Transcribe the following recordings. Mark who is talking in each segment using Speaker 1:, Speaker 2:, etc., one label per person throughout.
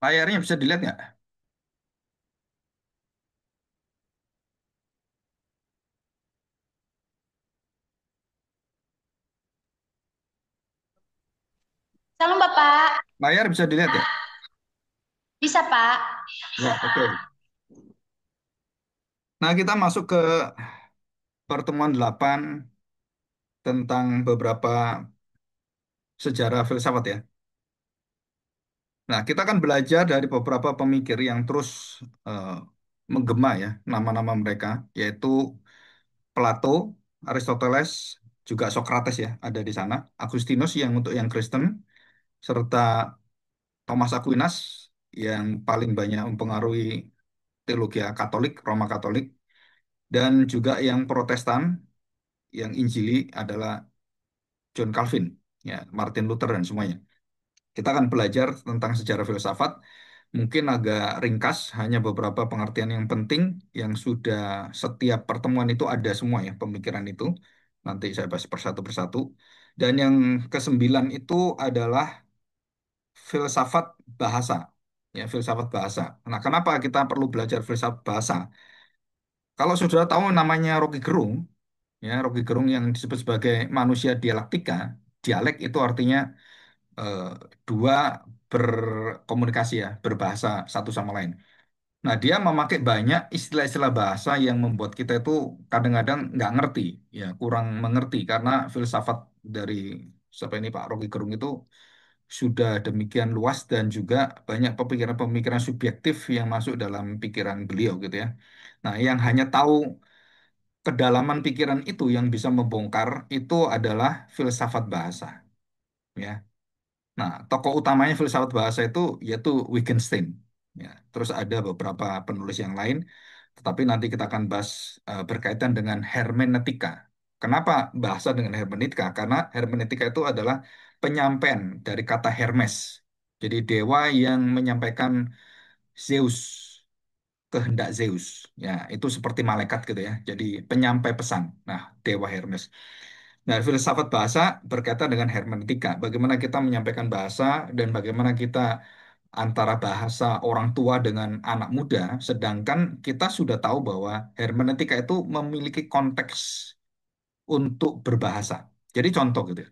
Speaker 1: Layarnya bisa dilihat nggak?
Speaker 2: Salam Bapak,
Speaker 1: Layar bisa dilihat ya?
Speaker 2: bisa Pak?
Speaker 1: Ya, oke. Nah, kita masuk ke pertemuan 8 tentang beberapa sejarah filsafat ya. Nah, kita akan belajar dari beberapa pemikir yang terus eh, menggema ya nama-nama mereka, yaitu Plato, Aristoteles, juga Socrates ya ada di sana. Agustinus yang untuk yang Kristen, serta Thomas Aquinas yang paling banyak mempengaruhi teologi Katolik, Roma Katolik, dan juga yang Protestan, yang Injili adalah John Calvin, ya, Martin Luther dan semuanya. Kita akan belajar tentang sejarah filsafat, mungkin agak ringkas, hanya beberapa pengertian yang penting yang sudah setiap pertemuan itu ada semua ya pemikiran itu. Nanti saya bahas persatu persatu. Dan yang kesembilan itu adalah filsafat bahasa. Ya, filsafat bahasa. Nah, kenapa kita perlu belajar filsafat bahasa? Kalau sudah tahu namanya Rocky Gerung, ya, Rocky Gerung yang disebut sebagai manusia dialektika, dialek itu artinya eh, dua berkomunikasi ya, berbahasa satu sama lain. Nah, dia memakai banyak istilah-istilah bahasa yang membuat kita itu kadang-kadang nggak ngerti, ya, kurang mengerti karena filsafat dari siapa ini Pak Rocky Gerung itu sudah demikian luas dan juga banyak pemikiran-pemikiran subjektif yang masuk dalam pikiran beliau gitu ya. Nah, yang hanya tahu kedalaman pikiran itu yang bisa membongkar itu adalah filsafat bahasa, ya. Nah, tokoh utamanya filsafat bahasa itu yaitu Wittgenstein. Ya, terus ada beberapa penulis yang lain, tetapi nanti kita akan bahas berkaitan dengan hermeneutika. Kenapa bahasa dengan hermeneutika? Karena hermeneutika itu adalah penyampaian dari kata Hermes. Jadi dewa yang menyampaikan Zeus, kehendak Zeus. Ya, itu seperti malaikat gitu ya. Jadi penyampai pesan. Nah, dewa Hermes. Nah, filsafat bahasa berkaitan dengan hermeneutika. Bagaimana kita menyampaikan bahasa dan bagaimana kita antara bahasa orang tua dengan anak muda, sedangkan kita sudah tahu bahwa hermeneutika itu memiliki konteks untuk berbahasa. Jadi contoh gitu ya,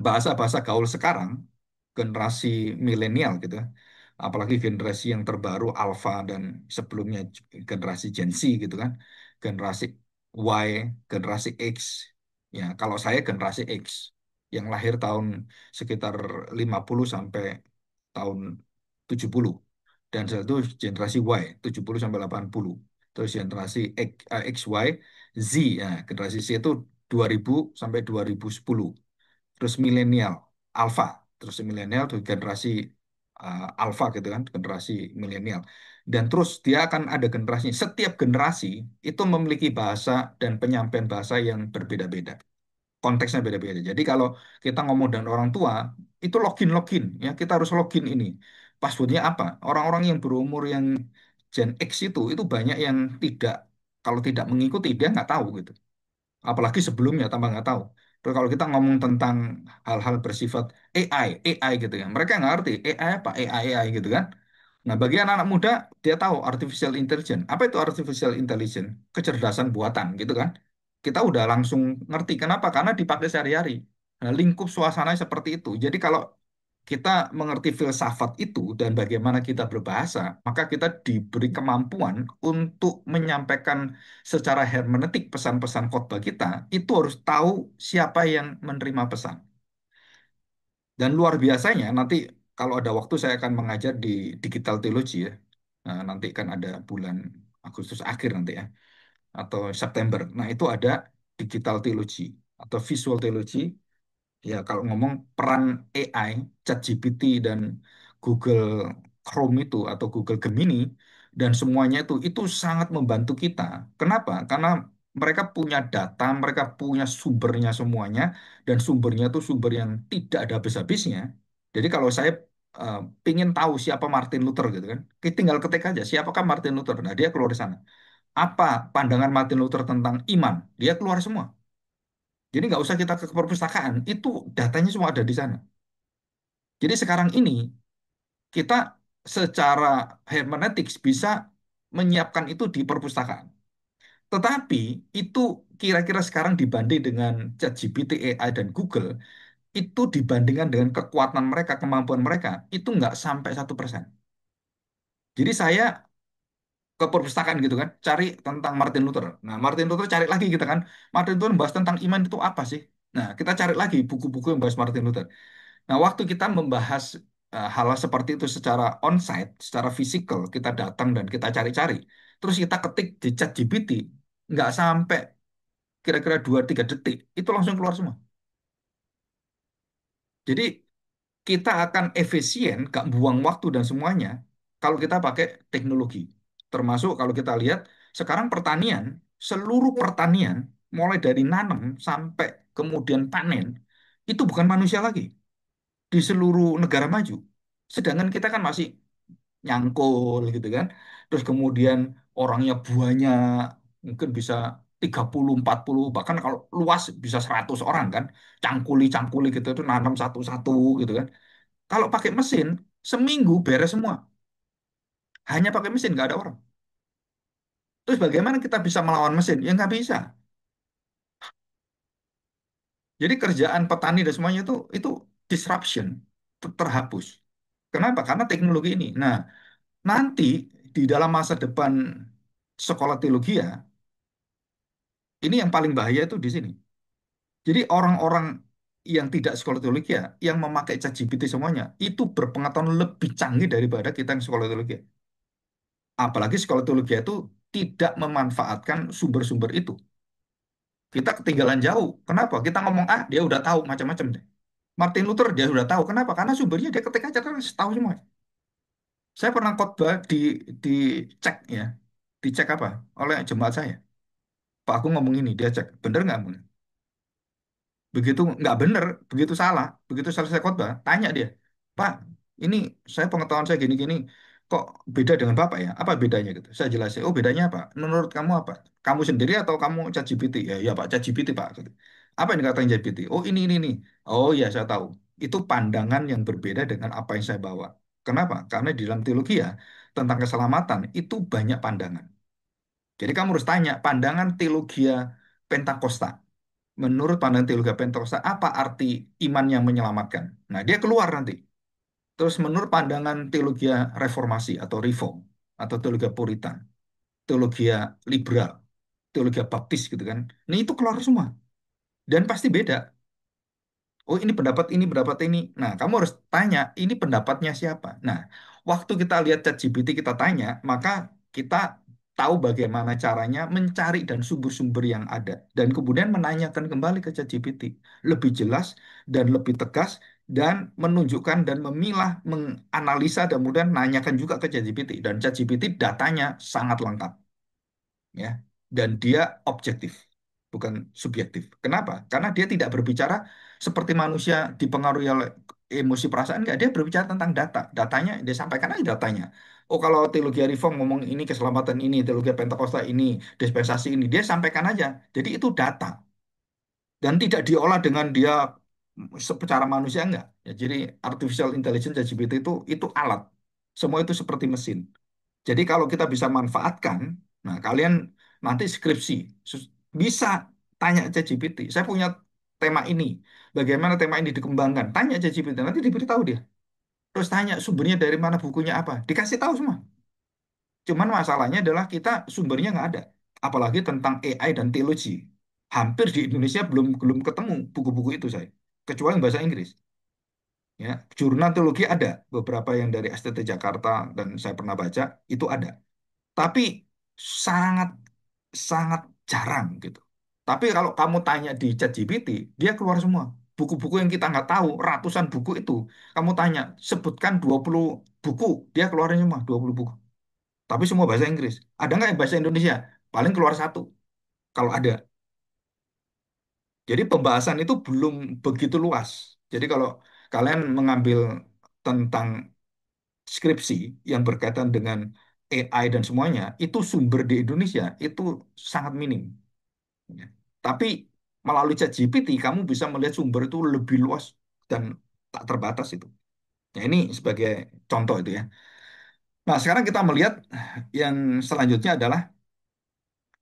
Speaker 1: bahasa-bahasa gaul sekarang, generasi milenial gitu ya, apalagi generasi yang terbaru Alpha dan sebelumnya generasi Gen Z gitu kan, generasi Y, generasi X, ya kalau saya generasi X yang lahir tahun sekitar 50 sampai tahun 70 dan setelah itu generasi Y 70 sampai 80, terus generasi XY Z, ya generasi Z itu 2000 sampai 2010, terus milenial alpha, terus milenial tuh generasi alpha gitu kan, generasi milenial, dan terus dia akan ada generasi, setiap generasi itu memiliki bahasa dan penyampaian bahasa yang berbeda-beda, konteksnya beda-beda. Jadi kalau kita ngomong dengan orang tua itu login ya, kita harus login ini passwordnya apa. Orang-orang yang berumur yang Gen X itu banyak yang tidak, kalau tidak mengikuti dia nggak tahu gitu, apalagi sebelumnya tambah nggak tahu. Terus kalau kita ngomong tentang hal-hal bersifat AI gitu ya, mereka nggak ngerti AI apa, AI gitu kan. Nah, bagi anak-anak muda, dia tahu artificial intelligence. Apa itu artificial intelligence? Kecerdasan buatan gitu kan. Kita udah langsung ngerti. Kenapa? Karena dipakai sehari-hari. Nah, lingkup suasana seperti itu. Jadi kalau kita mengerti filsafat itu dan bagaimana kita berbahasa, maka kita diberi kemampuan untuk menyampaikan secara hermeneutik pesan-pesan khotbah kita, itu harus tahu siapa yang menerima pesan. Dan luar biasanya, nanti kalau ada waktu saya akan mengajar di digital theology ya. Nah, nanti kan ada bulan Agustus akhir nanti ya, atau September. Nah, itu ada digital theology atau visual theology. Ya, kalau ngomong peran AI, ChatGPT dan Google Chrome itu atau Google Gemini dan semuanya itu sangat membantu kita. Kenapa? Karena mereka punya data, mereka punya sumbernya semuanya, dan sumbernya itu sumber yang tidak ada habis-habisnya. Jadi kalau saya eh, pingin tahu siapa Martin Luther gitu kan, tinggal ketik aja siapakah Martin Luther. Nah, dia keluar di sana. Apa pandangan Martin Luther tentang iman? Dia keluar semua. Jadi nggak usah kita ke perpustakaan, itu datanya semua ada di sana. Jadi sekarang ini kita secara hermeneutics bisa menyiapkan itu di perpustakaan. Tetapi itu kira-kira sekarang dibanding dengan ChatGPT, AI, dan Google, itu dibandingkan dengan kekuatan mereka, kemampuan mereka, itu nggak sampai 1%. Jadi saya ke perpustakaan gitu kan, cari tentang Martin Luther. Nah, Martin Luther cari lagi kita kan, Martin Luther bahas tentang iman itu apa sih? Nah, kita cari lagi buku-buku yang bahas Martin Luther. Nah, waktu kita membahas hal seperti itu secara onsite, secara fisikal, kita datang dan kita cari-cari, terus kita ketik di ChatGPT, nggak sampai kira-kira 2-3 detik, itu langsung keluar semua. Jadi kita akan efisien, gak buang waktu dan semuanya kalau kita pakai teknologi. Termasuk kalau kita lihat sekarang pertanian, seluruh pertanian mulai dari nanam sampai kemudian panen itu bukan manusia lagi di seluruh negara maju. Sedangkan kita kan masih nyangkul gitu kan. Terus kemudian orangnya banyak, mungkin bisa 30, 40, bahkan kalau luas bisa 100 orang kan. Cangkuli-cangkuli gitu itu nanam satu-satu gitu kan. Kalau pakai mesin, seminggu beres semua. Hanya pakai mesin, nggak ada orang. Terus bagaimana kita bisa melawan mesin? Ya nggak bisa. Jadi kerjaan petani dan semuanya itu disruption, terhapus. Kenapa? Karena teknologi ini. Nah, nanti di dalam masa depan sekolah teologi ya, ini yang paling bahaya itu di sini. Jadi orang-orang yang tidak sekolah teologi ya, yang memakai ChatGPT semuanya, itu berpengetahuan lebih canggih daripada kita yang sekolah teologi. Apalagi sekolah teologi itu tidak memanfaatkan sumber-sumber itu. Kita ketinggalan jauh. Kenapa? Kita ngomong A, dia udah tahu macam-macam deh. Martin Luther dia udah tahu. Kenapa? Karena sumbernya dia ketik aja terus tahu semua. Saya pernah khotbah dicek ya, dicek apa? Oleh jemaat saya. Pak aku ngomong ini, dia cek bener nggak? Begitu nggak bener, begitu salah, begitu selesai khotbah, tanya dia, Pak, ini saya pengetahuan saya gini-gini, kok beda dengan Bapak ya? Apa bedanya gitu? Saya jelasin, oh bedanya apa? Menurut kamu apa? Kamu sendiri atau kamu ChatGPT? Ya, ya Pak, ChatGPT Pak. Gitu. Apa yang dikatakan ChatGPT? Oh ini. Oh ya saya tahu. Itu pandangan yang berbeda dengan apa yang saya bawa. Kenapa? Karena di dalam teologi ya, tentang keselamatan itu banyak pandangan. Jadi kamu harus tanya, pandangan teologi Pentakosta. Menurut pandangan teologi Pentakosta, apa arti iman yang menyelamatkan? Nah, dia keluar nanti. Terus menurut pandangan teologi reformasi atau reform, atau teologi puritan, teologi liberal, teologi baptis gitu kan. Nah, itu keluar semua. Dan pasti beda. Oh, ini pendapat ini. Nah, kamu harus tanya, ini pendapatnya siapa? Nah, waktu kita lihat ChatGPT, kita tanya, maka kita tahu bagaimana caranya mencari dan sumber-sumber yang ada. Dan kemudian menanyakan kembali ke ChatGPT. Lebih jelas dan lebih tegas dan menunjukkan dan memilah, menganalisa dan kemudian nanyakan juga ke ChatGPT. Dan ChatGPT datanya sangat lengkap ya, dan dia objektif bukan subjektif. Kenapa? Karena dia tidak berbicara seperti manusia dipengaruhi oleh emosi perasaan, enggak, dia berbicara tentang data. Datanya dia sampaikan aja datanya. Oh, kalau teologi reform ngomong ini, keselamatan ini, teologi Pentakosta ini, dispensasi ini, dia sampaikan aja. Jadi itu data dan tidak diolah dengan dia secara manusia, enggak. Ya, jadi artificial intelligence ChatGPT itu alat. Semua itu seperti mesin. Jadi kalau kita bisa manfaatkan, nah kalian nanti skripsi bisa tanya ChatGPT. Saya punya tema ini, bagaimana tema ini dikembangkan? Tanya ChatGPT, nanti diberitahu dia. Terus tanya sumbernya dari mana, bukunya apa, dikasih tahu semua. Cuman masalahnya adalah kita sumbernya nggak ada. Apalagi tentang AI dan teologi. Hampir di Indonesia belum belum ketemu buku-buku itu saya, kecuali yang bahasa Inggris. Ya, jurnal teologi ada beberapa yang dari STT Jakarta dan saya pernah baca itu ada. Tapi sangat sangat jarang gitu. Tapi kalau kamu tanya di ChatGPT, dia keluar semua. Buku-buku yang kita nggak tahu, ratusan buku itu. Kamu tanya, sebutkan 20 buku, dia keluarin semua 20 buku. Tapi semua bahasa Inggris. Ada nggak yang bahasa Indonesia? Paling keluar satu, kalau ada. Jadi pembahasan itu belum begitu luas. Jadi kalau kalian mengambil tentang skripsi yang berkaitan dengan AI dan semuanya, itu sumber di Indonesia itu sangat minim. Ya. Tapi melalui ChatGPT kamu bisa melihat sumber itu lebih luas dan tak terbatas itu. Ya, ini sebagai contoh itu ya. Nah, sekarang kita melihat yang selanjutnya adalah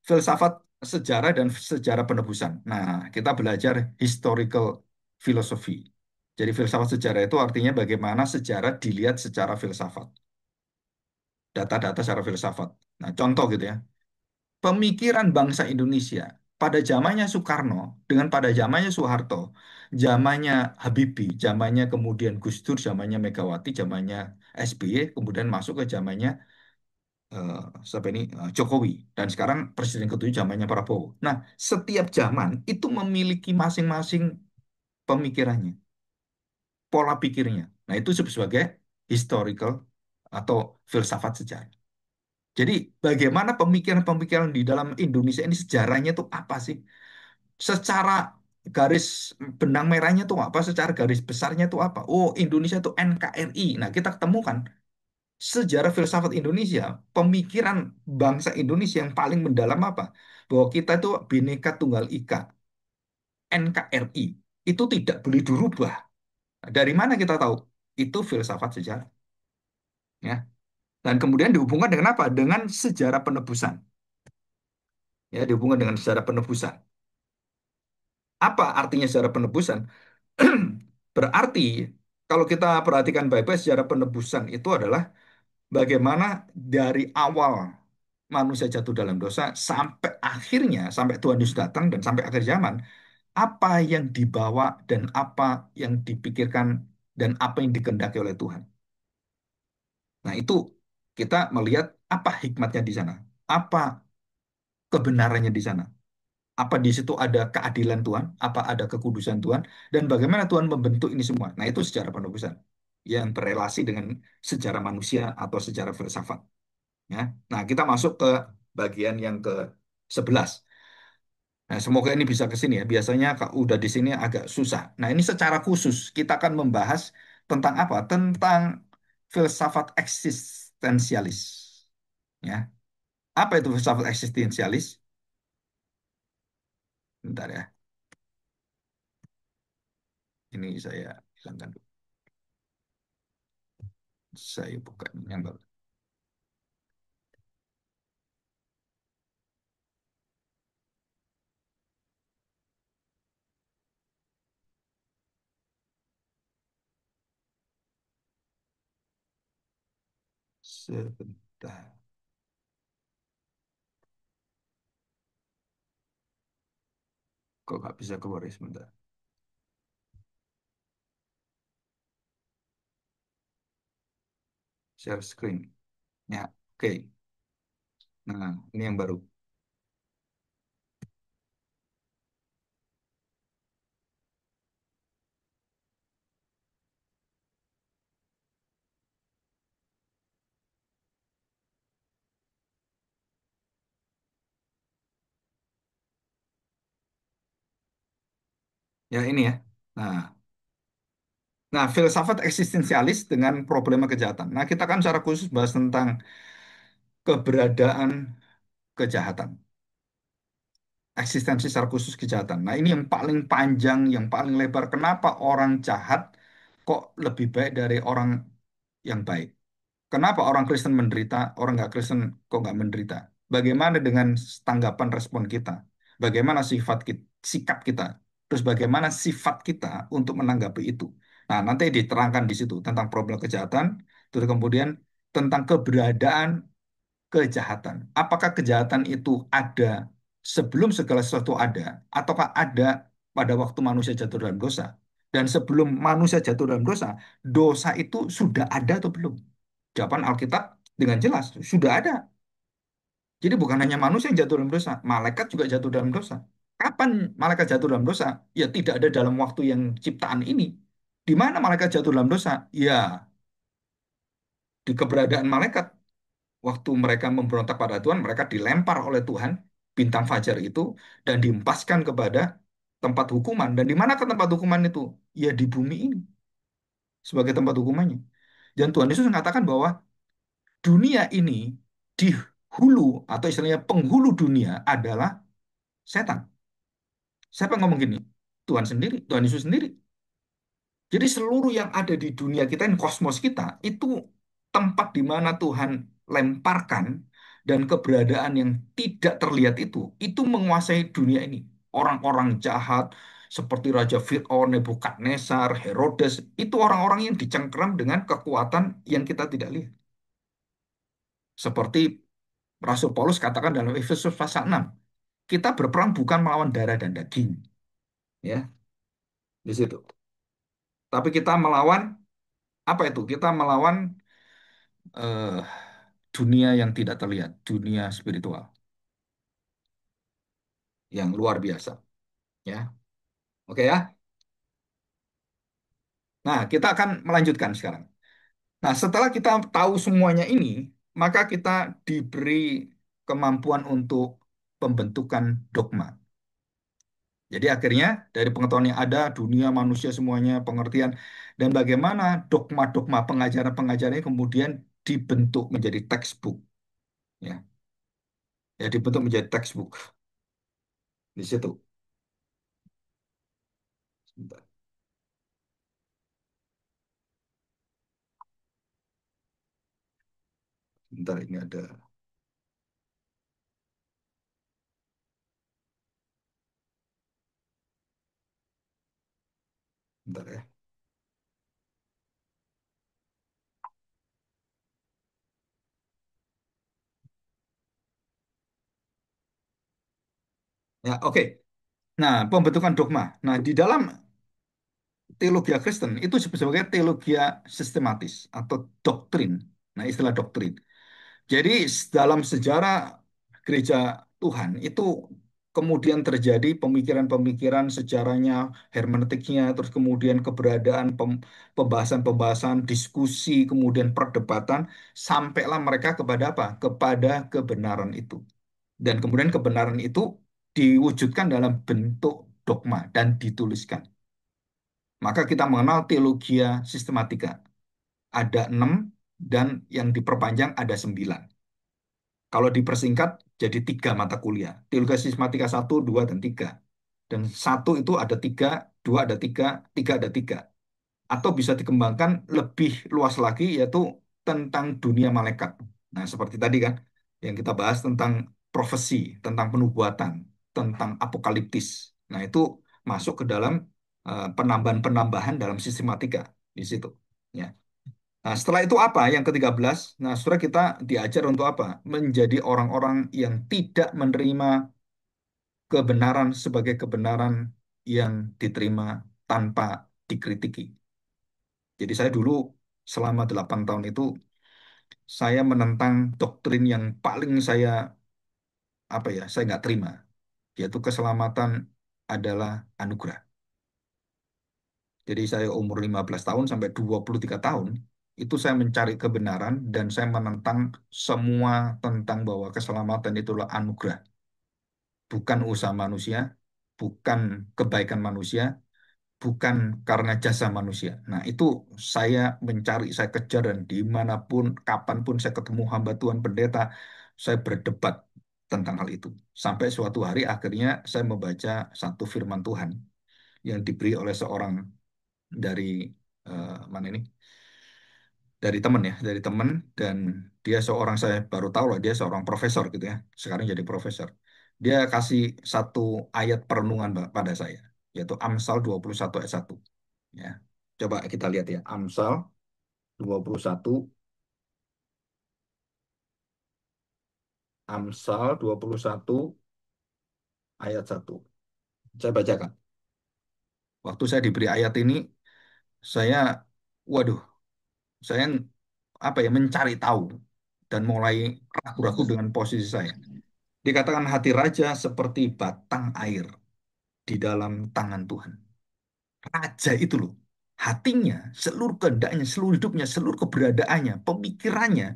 Speaker 1: filsafat sejarah dan sejarah penebusan. Nah, kita belajar historical philosophy. Jadi filsafat sejarah itu artinya bagaimana sejarah dilihat secara filsafat, data-data secara filsafat. Nah, contoh gitu ya, pemikiran bangsa Indonesia pada zamannya Soekarno dengan pada zamannya Soeharto, zamannya Habibie, zamannya kemudian Gus Dur, zamannya Megawati, zamannya SBY, kemudian masuk ke zamannya eh, siapa ini Jokowi dan sekarang presiden ketujuh zamannya Prabowo. Nah, setiap zaman itu memiliki masing-masing pemikirannya, pola pikirnya. Nah, itu disebut sebagai historical atau filsafat sejarah. Jadi, bagaimana pemikiran-pemikiran di dalam Indonesia ini sejarahnya itu apa sih? Secara garis benang merahnya itu apa? Secara garis besarnya itu apa? Oh, Indonesia itu NKRI. Nah, kita ketemukan sejarah filsafat Indonesia, pemikiran bangsa Indonesia yang paling mendalam apa? Bahwa kita itu Bhinneka Tunggal Ika, NKRI. Itu tidak boleh dirubah. Dari mana kita tahu? Itu filsafat sejarah. Ya. Dan kemudian dihubungkan dengan apa? Dengan sejarah penebusan. Ya, dihubungkan dengan sejarah penebusan. Apa artinya sejarah penebusan? Berarti kalau kita perhatikan baik-baik sejarah penebusan itu adalah bagaimana dari awal manusia jatuh dalam dosa sampai akhirnya, sampai Tuhan Yesus datang dan sampai akhir zaman, apa yang dibawa dan apa yang dipikirkan dan apa yang dikehendaki oleh Tuhan. Nah, itu kita melihat apa hikmatnya di sana, apa kebenarannya di sana. Apa di situ ada keadilan Tuhan, apa ada kekudusan Tuhan, dan bagaimana Tuhan membentuk ini semua. Nah, itu sejarah penebusan yang berelasi dengan sejarah manusia atau sejarah filsafat. Ya. Nah, kita masuk ke bagian yang ke-11. Nah, semoga ini bisa ke sini ya. Biasanya kalau udah di sini agak susah. Nah, ini secara khusus kita akan membahas tentang apa? Tentang filsafat eksistensialis. Ya. Apa itu filsafat eksistensialis? Bentar ya. Ini saya hilangkan dulu. Saya buka yang baru. Sebentar. Kok nggak bisa keluar ya sebentar. Share screen. Ya, oke. Nah, ini yang baru. Ya, ini ya. Nah, nah, filsafat eksistensialis dengan problema kejahatan. Nah, kita kan secara khusus bahas tentang keberadaan kejahatan. Eksistensi secara khusus kejahatan. Nah, ini yang paling panjang, yang paling lebar. Kenapa orang jahat kok lebih baik dari orang yang baik? Kenapa orang Kristen menderita, orang nggak Kristen kok nggak menderita? Bagaimana dengan tanggapan respon kita? Bagaimana sikap kita? Terus bagaimana sifat kita untuk menanggapi itu? Nah, nanti diterangkan di situ tentang problem kejahatan, terus kemudian tentang keberadaan kejahatan. Apakah kejahatan itu ada sebelum segala sesuatu ada, ataukah ada pada waktu manusia jatuh dalam dosa? Dan sebelum manusia jatuh dalam dosa, dosa itu sudah ada atau belum? Jawaban Alkitab dengan jelas sudah ada. Jadi bukan hanya manusia yang jatuh dalam dosa, malaikat juga jatuh dalam dosa. Kapan malaikat jatuh dalam dosa? Ya tidak ada dalam waktu yang ciptaan ini. Di mana malaikat jatuh dalam dosa? Ya di keberadaan malaikat. Waktu mereka memberontak pada Tuhan, mereka dilempar oleh Tuhan, bintang fajar itu, dan diempaskan kepada tempat hukuman. Dan di mana ke tempat hukuman itu? Ya di bumi ini, sebagai tempat hukumannya. Dan Tuhan Yesus mengatakan bahwa dunia ini di hulu atau istilahnya penghulu dunia adalah setan. Siapa yang ngomong gini? Tuhan sendiri, Tuhan Yesus sendiri. Jadi seluruh yang ada di dunia kita, ini kosmos kita, itu tempat di mana Tuhan lemparkan dan keberadaan yang tidak terlihat itu menguasai dunia ini. Orang-orang jahat seperti Raja Fir'aun, Nebukadnezar, Herodes, itu orang-orang yang dicengkeram dengan kekuatan yang kita tidak lihat. Seperti Rasul Paulus katakan dalam Efesus pasal 6, kita berperang bukan melawan darah dan daging, ya, di situ. Tapi kita melawan apa itu? Kita melawan eh, dunia yang tidak terlihat, dunia spiritual yang luar biasa, ya. Oke ya. Nah, kita akan melanjutkan sekarang. Nah, setelah kita tahu semuanya ini, maka kita diberi kemampuan untuk pembentukan dogma. Jadi akhirnya dari pengetahuan yang ada, dunia, manusia semuanya, pengertian, dan bagaimana dogma-dogma pengajaran-pengajarannya kemudian dibentuk menjadi textbook. Ya, ya dibentuk menjadi textbook di situ. Sebentar, sebentar ini ada, sebentar ya. Ya, oke. Nah, pembentukan dogma. Nah, di dalam teologi Kristen itu disebut sebagai teologi sistematis atau doktrin. Nah, istilah doktrin. Jadi dalam sejarah gereja Tuhan itu kemudian terjadi pemikiran-pemikiran sejarahnya, hermeneutiknya, terus kemudian keberadaan pembahasan-pembahasan, diskusi, kemudian perdebatan, sampailah mereka kepada apa? Kepada kebenaran itu. Dan kemudian kebenaran itu diwujudkan dalam bentuk dogma dan dituliskan. Maka kita mengenal teologi sistematika. Ada 6 dan yang diperpanjang ada 9. Kalau dipersingkat jadi 3 mata kuliah. Teologi sistematika 1, 2, dan 3. Dan satu itu ada 3, 2 ada 3, 3 ada 3. Atau bisa dikembangkan lebih luas lagi yaitu tentang dunia malaikat. Nah, seperti tadi kan yang kita bahas tentang profesi, tentang penubuatan, tentang apokaliptis. Nah, itu masuk ke dalam penambahan-penambahan dalam sistematika di situ. Ya. Nah, setelah itu apa? Yang ke-13. Nah, saudara kita diajar untuk apa? Menjadi orang-orang yang tidak menerima kebenaran sebagai kebenaran yang diterima tanpa dikritiki. Jadi saya dulu selama 8 tahun itu saya menentang doktrin yang paling saya apa ya, saya nggak terima, yaitu keselamatan adalah anugerah. Jadi saya umur 15 tahun sampai 23 tahun itu saya mencari kebenaran dan saya menentang semua tentang bahwa keselamatan itulah anugerah, bukan usaha manusia, bukan kebaikan manusia, bukan karena jasa manusia. Nah, itu saya mencari, saya kejar dan dimanapun, kapanpun saya ketemu hamba Tuhan pendeta, saya berdebat tentang hal itu. Sampai suatu hari akhirnya saya membaca satu firman Tuhan yang diberi oleh seorang dari mana ini? Dari teman ya, dari teman dan dia seorang saya baru tahu lah dia seorang profesor gitu ya. Sekarang jadi profesor. Dia kasih satu ayat perenungan pada saya, yaitu Amsal 21 ayat 1. Ya. Coba kita lihat ya, Amsal 21, Amsal 21 ayat 1. Saya bacakan. Waktu saya diberi ayat ini, saya, waduh, saya apa ya, mencari tahu dan mulai ragu-ragu dengan posisi saya. Dikatakan hati raja seperti batang air di dalam tangan Tuhan. Raja itu loh, hatinya, seluruh kehendaknya, seluruh hidupnya, seluruh keberadaannya, pemikirannya,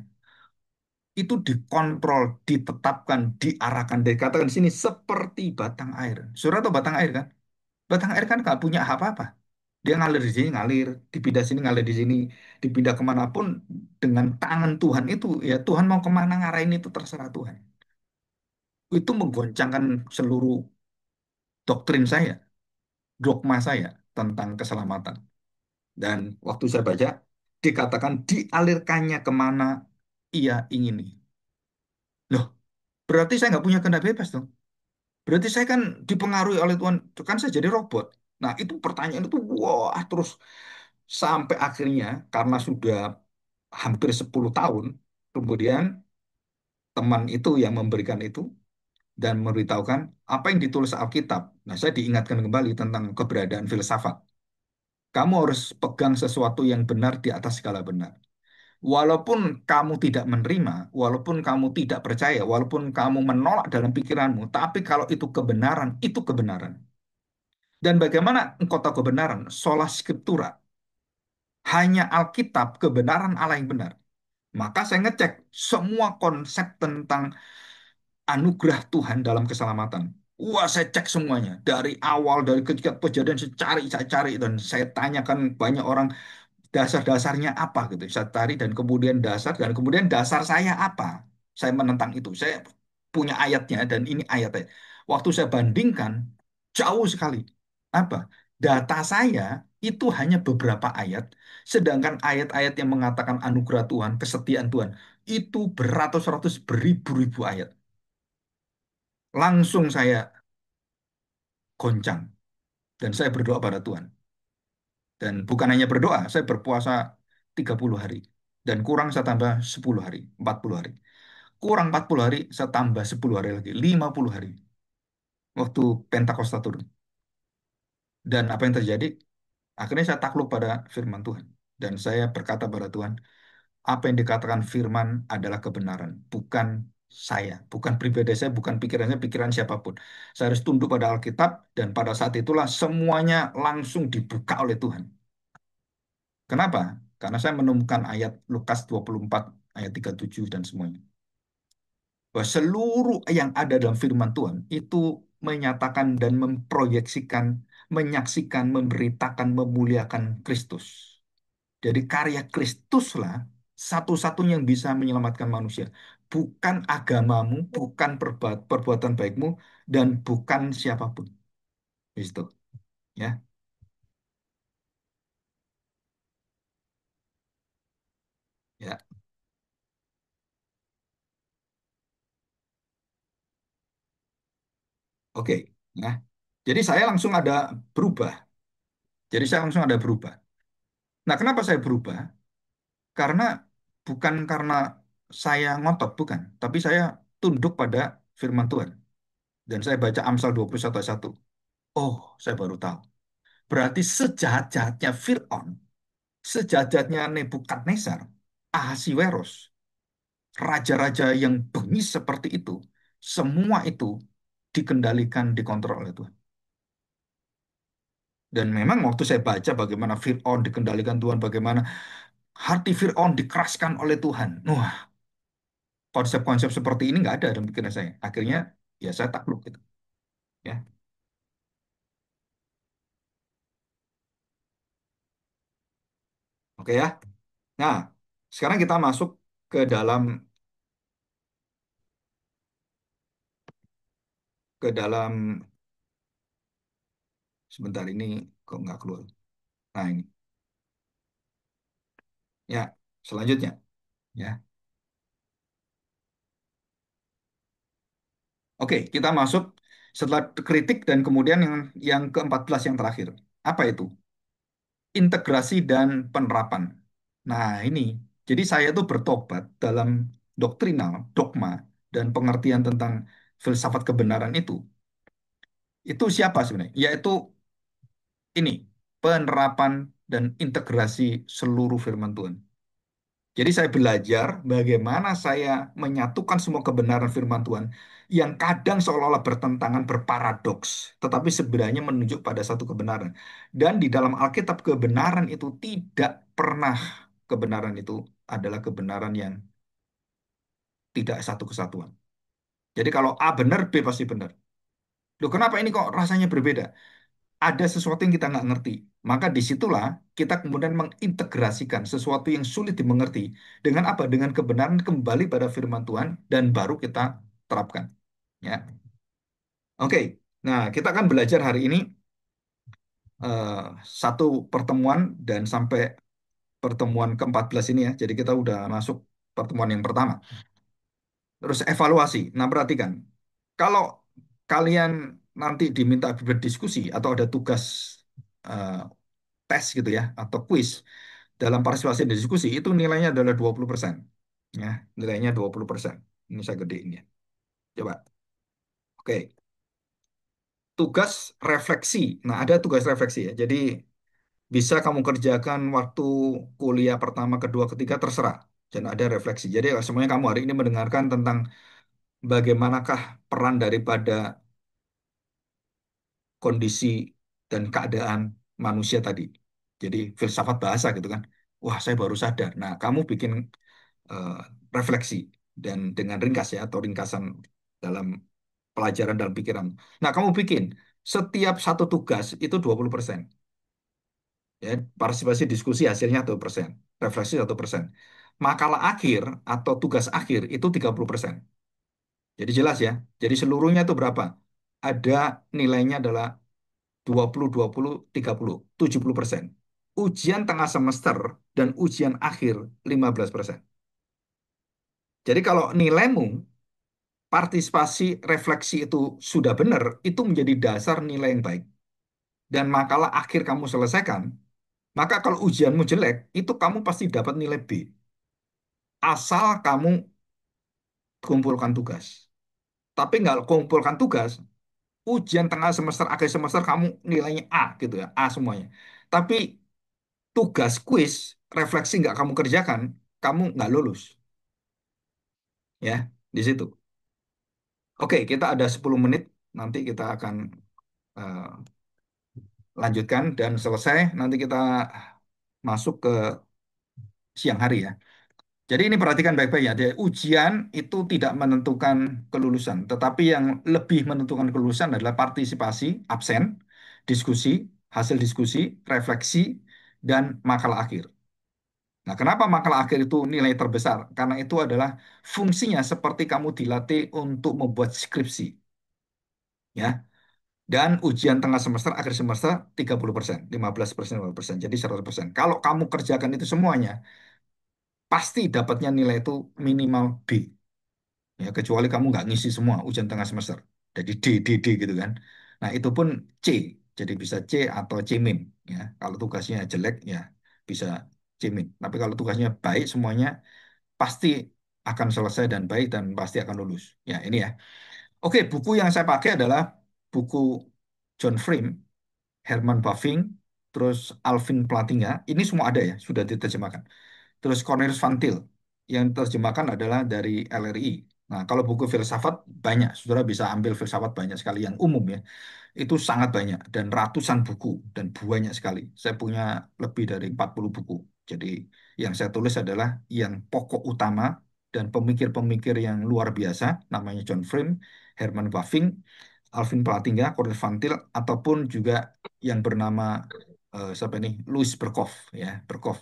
Speaker 1: itu dikontrol, ditetapkan, diarahkan. Dikatakan di sini seperti batang air. Surah atau batang air kan? Batang air kan nggak punya apa-apa. Dia ngalir di sini, ngalir, dipindah sini, ngalir di sini, dipindah kemanapun dengan tangan Tuhan itu, ya Tuhan mau kemana ngarahin itu terserah Tuhan. Itu menggoncangkan seluruh doktrin saya, dogma saya tentang keselamatan. Dan waktu saya baca, dikatakan dialirkannya kemana ia ingini. Loh, berarti saya nggak punya kehendak bebas dong. Berarti saya kan dipengaruhi oleh Tuhan, kan saya jadi robot. Nah, itu pertanyaan itu, wah, terus sampai akhirnya, karena sudah hampir 10 tahun, kemudian teman itu yang memberikan itu, dan memberitahukan apa yang ditulis Alkitab. Nah, saya diingatkan kembali tentang keberadaan filsafat. Kamu harus pegang sesuatu yang benar di atas segala benar. Walaupun kamu tidak menerima, walaupun kamu tidak percaya, walaupun kamu menolak dalam pikiranmu, tapi kalau itu kebenaran, itu kebenaran. Dan bagaimana engkau tahu kebenaran? Sola Scriptura. Hanya Alkitab, kebenaran Allah yang benar. Maka saya ngecek semua konsep tentang anugerah Tuhan dalam keselamatan. Wah, saya cek semuanya. Dari awal, dari ketika kejadian, saya cari, dan saya tanyakan banyak orang, dasar-dasarnya apa gitu. Saya cari dan kemudian dasar saya apa. Saya menentang itu. Saya punya ayatnya dan ini ayatnya. Waktu saya bandingkan jauh sekali. Apa? Data saya itu hanya beberapa ayat, sedangkan ayat-ayat yang mengatakan anugerah Tuhan, kesetiaan Tuhan, itu beratus-ratus beribu-ribu ayat. Langsung saya goncang dan saya berdoa pada Tuhan. Dan bukan hanya berdoa, saya berpuasa 30 hari. Dan kurang saya tambah 10 hari, 40 hari. Kurang 40 hari, saya tambah 10 hari lagi, 50 hari. Waktu Pentakosta turun. Dan apa yang terjadi? Akhirnya saya takluk pada firman Tuhan. Dan saya berkata pada Tuhan, apa yang dikatakan firman adalah kebenaran. Bukan saya, bukan pribadi saya, bukan pikiran saya, pikiran siapapun. Saya harus tunduk pada Alkitab, dan pada saat itulah semuanya langsung dibuka oleh Tuhan. Kenapa? Karena saya menemukan ayat Lukas 24, ayat 37 dan semuanya. Bahwa seluruh yang ada dalam firman Tuhan itu menyatakan dan memproyeksikan, menyaksikan, memberitakan, memuliakan Kristus. Jadi karya Kristuslah satu-satunya yang bisa menyelamatkan manusia. Bukan agamamu, bukan perbuatan baikmu, dan bukan siapapun. Itu, ya. Ya, oke. Nah, jadi saya langsung ada berubah. Jadi saya langsung ada berubah. Nah, kenapa saya berubah? Karena bukan karena saya ngotot, bukan. Tapi saya tunduk pada firman Tuhan. Dan saya baca Amsal 21 ayat 1. Oh, saya baru tahu. Berarti sejahat-jahatnya Fir'aun, sejahat-jahatnya Nebukadnezar, Ahasiweros, raja-raja yang bengis seperti itu, semua itu dikendalikan, dikontrol oleh Tuhan. Dan memang waktu saya baca bagaimana Fir'aun dikendalikan Tuhan, bagaimana hati Fir'aun dikeraskan oleh Tuhan. Wah, konsep-konsep seperti ini nggak ada dalam pikiran saya. Akhirnya ya saya takluk gitu. Ya, oke ya. Nah, sekarang kita masuk ke dalam sebentar ini kok nggak keluar. Nah ini, ya selanjutnya, ya. Oke, kita masuk setelah kritik dan kemudian yang ke-14 yang terakhir. Apa itu? Integrasi dan penerapan. Nah ini, jadi saya tuh bertobat dalam doktrinal, dogma, dan pengertian tentang filsafat kebenaran itu. Itu siapa sebenarnya? Yaitu ini, penerapan dan integrasi seluruh firman Tuhan. Jadi saya belajar bagaimana saya menyatukan semua kebenaran firman Tuhan yang kadang seolah-olah bertentangan, berparadoks, tetapi sebenarnya menunjuk pada satu kebenaran. Dan di dalam Alkitab kebenaran itu tidak pernah, kebenaran itu adalah kebenaran yang tidak satu kesatuan. Jadi kalau A benar, B pasti benar. Loh, kenapa ini kok rasanya berbeda? Ada sesuatu yang kita nggak ngerti. Maka disitulah kita kemudian mengintegrasikan sesuatu yang sulit dimengerti dengan apa? Dengan kebenaran kembali pada firman Tuhan dan baru kita terapkan. Ya, oke. Nah, kita akan belajar hari ini eh, satu pertemuan dan sampai pertemuan ke-14 ini ya. Jadi kita udah masuk pertemuan yang pertama. Terus evaluasi. Nah, perhatikan. Kalau kalian nanti diminta berdiskusi atau ada tugas eh, tes gitu ya, atau quiz dalam partisipasi dan diskusi, itu nilainya adalah 20%. Ya, nilainya 20%. Ini saya gedein ya. Coba. Oke. Tugas refleksi. Nah, ada tugas refleksi ya. Jadi bisa kamu kerjakan waktu kuliah pertama, kedua, ketiga, terserah. Dan ada refleksi. Jadi semuanya kamu hari ini mendengarkan tentang bagaimanakah peran daripada kondisi dan keadaan manusia tadi. Jadi filsafat bahasa gitu kan. Wah, saya baru sadar. Nah, kamu bikin eh, refleksi dan dengan ringkas ya atau ringkasan dalam pelajaran dalam pikiran. Nah, kamu bikin setiap satu tugas itu 20%. Ya, partisipasi diskusi hasilnya 1%, refleksi 1%. Makalah akhir atau tugas akhir itu 30%. Jadi jelas ya. Jadi seluruhnya itu berapa? Ada nilainya adalah 20, 20, 30, 70%. Ujian tengah semester dan ujian akhir 15%. Jadi kalau nilaimu partisipasi refleksi itu sudah benar, itu menjadi dasar nilai yang baik. Dan makalah akhir kamu selesaikan, maka kalau ujianmu jelek, itu kamu pasti dapat nilai B. Asal kamu kumpulkan tugas. Tapi nggak kumpulkan tugas, ujian tengah semester, akhir semester kamu nilainya A gitu ya, A semuanya. Tapi tugas kuis, refleksi nggak kamu kerjakan, kamu nggak lulus. Ya, di situ. Oke, kita ada 10 menit. Nanti kita akan eh, lanjutkan dan selesai. Nanti kita masuk ke siang hari ya. Jadi ini perhatikan baik-baik ya. Jadi, ujian itu tidak menentukan kelulusan, tetapi yang lebih menentukan kelulusan adalah partisipasi, absen, diskusi, hasil diskusi, refleksi, dan makalah akhir. Nah, kenapa makalah akhir itu nilai terbesar? Karena itu adalah fungsinya seperti kamu dilatih untuk membuat skripsi, ya. Dan ujian tengah semester, akhir semester 30%, 15%, 15%, jadi 100%. Kalau kamu kerjakan itu semuanya, pasti dapatnya nilai itu minimal B. Ya, kecuali kamu nggak ngisi semua ujian tengah semester. Jadi D, D, D gitu kan. Nah, itu pun C. Jadi bisa C atau C min. Ya, kalau tugasnya jelek, ya bisa C min. Tapi kalau tugasnya baik semuanya, pasti akan selesai dan baik dan pasti akan lulus. Ya, ini ya. Oke, buku yang saya pakai adalah buku John Frame, Herman Bavinck, terus Alvin Plantinga. Ini semua ada ya, sudah diterjemahkan. Terus Cornelis Van Til yang terjemahkan adalah dari LRI. Nah, kalau buku filsafat banyak, saudara bisa ambil filsafat banyak sekali yang umum ya. Itu sangat banyak dan ratusan buku dan banyak sekali. Saya punya lebih dari 40 buku. Jadi yang saya tulis adalah yang pokok utama dan pemikir-pemikir yang luar biasa, namanya John Frame, Herman Bavinck, Alvin Plantinga, Cornelis Van Til, ataupun juga yang bernama siapa ini? Louis Berkhoff ya, Berkhoff.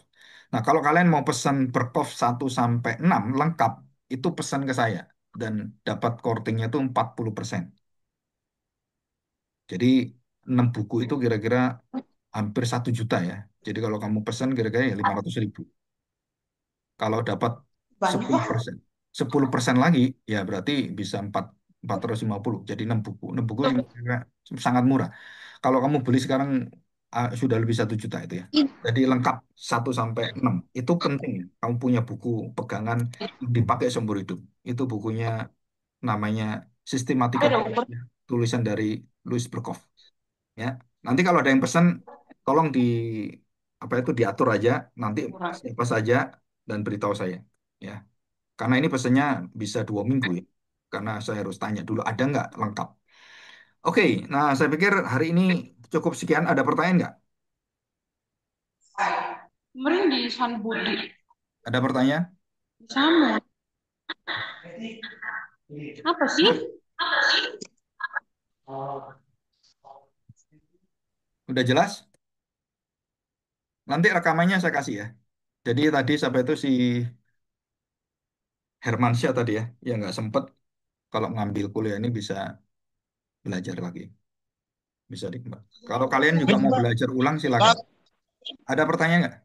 Speaker 1: Nah, kalau kalian mau pesan Berkhoff 1 sampai 6 lengkap, itu pesan ke saya dan dapat kortingnya itu 40%. Jadi 6 buku itu kira-kira hampir 1 juta ya. Jadi kalau kamu pesan kira-kira ya 500.000. Kalau dapat
Speaker 2: Banyak
Speaker 1: 10%, 10% lagi ya berarti bisa 450. Jadi 6 buku. 6 buku yang kira-kira sangat murah. Kalau kamu beli sekarang sudah lebih 1 juta itu ya. Jadi lengkap 1 sampai 6. Itu penting ya. Kamu punya buku pegangan yang dipakai seumur hidup. Itu bukunya namanya Sistematika Filosofia, tulisan dari Louis Berkhoff. Ya, nanti kalau ada yang pesan, tolong di apa itu diatur aja. Nanti siapa saja dan beritahu saya. Ya, karena ini pesannya bisa 2 minggu ya. Karena saya harus tanya dulu ada nggak lengkap. Oke, nah saya pikir hari ini cukup sekian. Ada pertanyaan nggak?
Speaker 2: kemarin di San Budi
Speaker 1: Ada pertanyaan?
Speaker 2: di sana apa sih?
Speaker 1: Udah jelas? Nanti rekamannya saya kasih ya. Jadi tadi sampai itu si Hermansyah tadi ya, yang nggak sempet kalau ngambil kuliah ini bisa belajar lagi, bisa dikembang. Kalau kalian juga mau belajar ulang silakan. Ada pertanyaan nggak?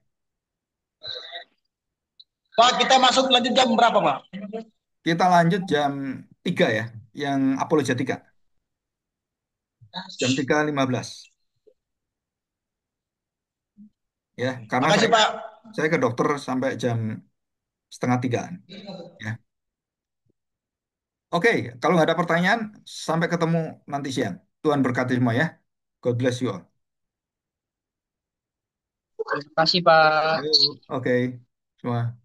Speaker 3: Pak, kita masuk lanjut jam berapa, Pak?
Speaker 1: Kita lanjut jam 3 ya, yang apologetika. Jam 3.15 ya, karena
Speaker 3: Makasih,
Speaker 1: saya
Speaker 3: Pak.
Speaker 1: saya ke dokter sampai jam setengah tigaan. Ya. Oke, kalau nggak ada pertanyaan, sampai ketemu nanti siang. Tuhan berkati semua ya. God bless you all.
Speaker 3: Terima kasih, Pak.
Speaker 1: Ayo, oke, semua.